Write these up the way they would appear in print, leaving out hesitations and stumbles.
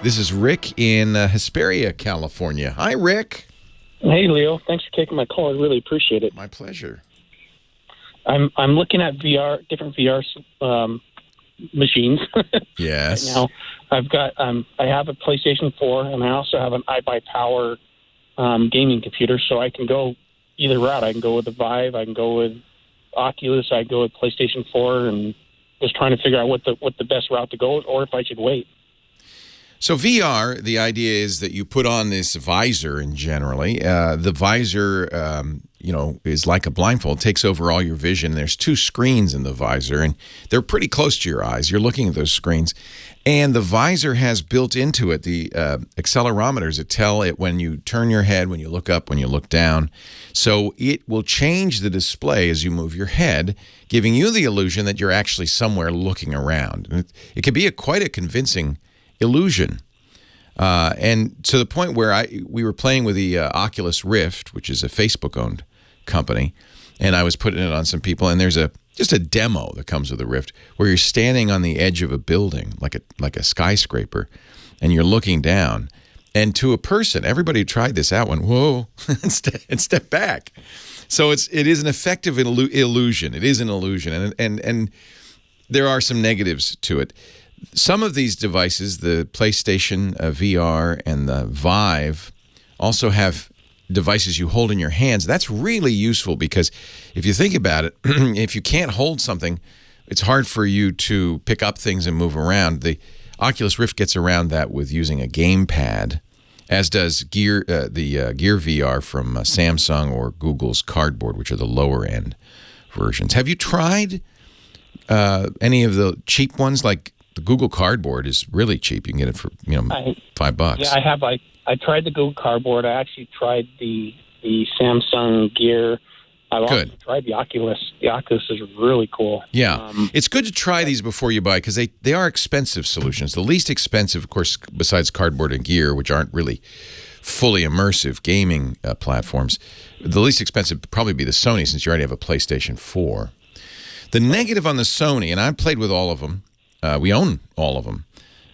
This is Rick in Hesperia, California. Hi, Rick. Hey, Leo. Thanks for taking my call. I really appreciate it. My pleasure. I'm looking at different VR machines. Yes. Right now, I've got I have a PlayStation 4, and I also have an iBuyPower gaming computer, so I can go either route. I can go with the Vive, I can go with Oculus, I can go with PlayStation 4, and just trying to figure out what the best route to go, or if I should wait. So VR, the idea is that you put on this visor, and generally, the visor, is like a blindfold, takes over all your vision. There's two screens in the visor, and they're pretty close to your eyes. You're looking at those screens, and the visor has built into it the accelerometers that tell it when you turn your head, when you look up, when you look down. So it will change the display as you move your head, giving you the illusion that you're actually somewhere looking around. And it can be quite a convincing illusion. And to the point where we were playing with the Oculus Rift, which is a Facebook-owned company, and I was putting it on some people, and there's just a demo that comes with the Rift where you're standing on the edge of a building, like a skyscraper, and you're looking down. And to a person, everybody who tried this out went, whoa, and step back. So it is an effective illusion. It is an illusion, and there are some negatives to it. Some of these devices, the PlayStation VR and the Vive, also have devices you hold in your hands. That's really useful because if you think about it, if you can't hold something, it's hard for you to pick up things and move around. The Oculus Rift gets around that with using a gamepad, as does the Gear VR from Samsung or Google's Cardboard, which are the lower-end versions. Have you tried any of the cheap ones? Like the Google Cardboard is really cheap. You can get it for $5. Yeah, I have. I tried the Google Cardboard. I actually tried the Samsung Gear. I've also tried the Oculus. The Oculus is really cool. Yeah, it's good to try these before you buy because they are expensive solutions. The least expensive, of course, besides Cardboard and Gear, which aren't really fully immersive gaming platforms, the least expensive would probably be the Sony, since you already have a PlayStation 4. The negative on the Sony, and I've played with all of them, we own all of them.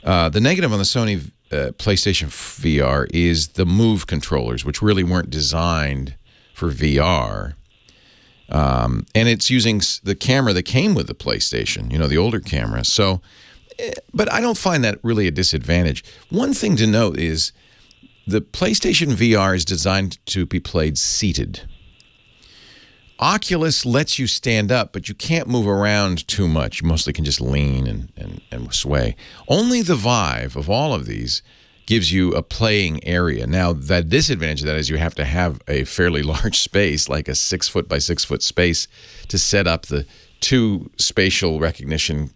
The negative on the Sony PlayStation VR is the Move controllers, which really weren't designed for VR. And it's using the camera that came with the PlayStation, the older camera. So, but I don't find that really a disadvantage. One thing to note is the PlayStation VR is designed to be played seated. Oculus lets you stand up, but you can't move around too much. You mostly can just lean and sway. Only the Vive of all of these gives you a playing area. Now, the disadvantage of that is you have to have a fairly large space, like a 6-foot by 6-foot space, to set up the two spatial recognition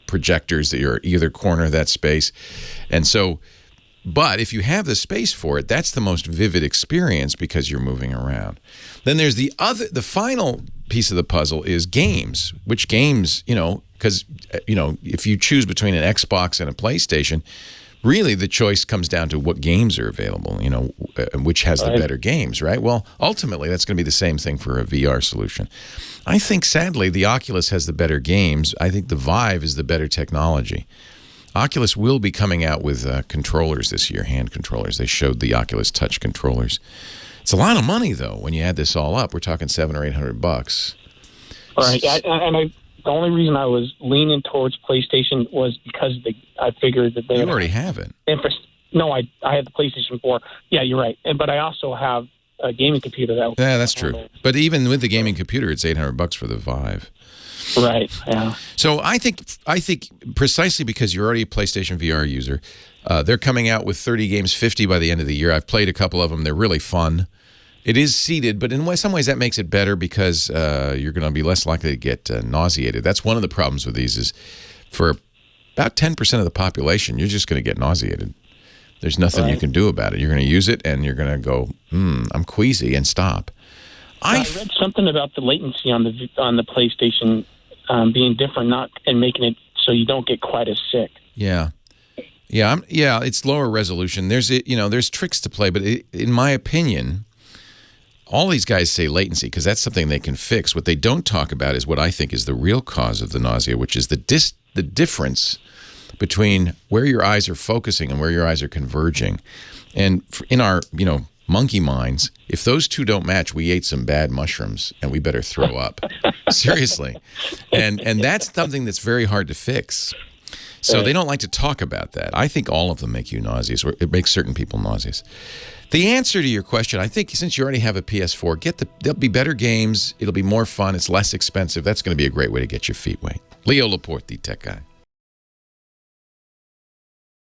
projectors that are either corner of that space. And so, but if you have the space for it, that's the most vivid experience because you're moving around. Then there's the final piece of the puzzle is games. Which games, because, if you choose between an Xbox and a PlayStation, really the choice comes down to what games are available, which has the better games, right? Well, ultimately, that's going to be the same thing for a VR solution. I think, sadly, the Oculus has the better games. I think the Vive is the better technology. Oculus will be coming out with controllers this year, hand controllers. They showed the Oculus Touch controllers. It's a lot of money, though, when you add this all up. We're talking $700 or $800. All right, the only reason I was leaning towards PlayStation was because I figured that they... You already have it. No, I had the PlayStation 4. Yeah, you're right. But I also have a gaming computer. Yeah, that's true. But even with the gaming computer, it's $800 for the Vive. Right, yeah. So I think precisely because you're already a PlayStation VR user, they're coming out with 30 games, 50 by the end of the year. I've played a couple of them. They're really fun. It is seated, but in some ways that makes it better because you're going to be less likely to get nauseated. That's one of the problems with these is for about 10% of the population, you're just going to get nauseated. There's nothing you can do about it. You're going to use it, and you're going to go, I'm queasy, and stop. I read something about the latency on the PlayStation being different, and making it so you don't get quite as sick. Yeah, it's lower resolution. There's tricks to play, but in my opinion, all these guys say latency because that's something they can fix. What they don't talk about is what I think is the real cause of the nausea, which is the difference between where your eyes are focusing and where your eyes are converging. And in our, monkey minds, if those two don't match, we ate some bad mushrooms and we better throw up. Seriously. And that's something that's very hard to fix. So they don't like to talk about that. I think all of them make you nauseous, or it makes certain people nauseous. The answer to your question, I think, since you already have a PS4, there'll be better games. It'll be more fun. It's less expensive. That's going to be a great way to get your feet wet. Leo Laporte, the tech guy.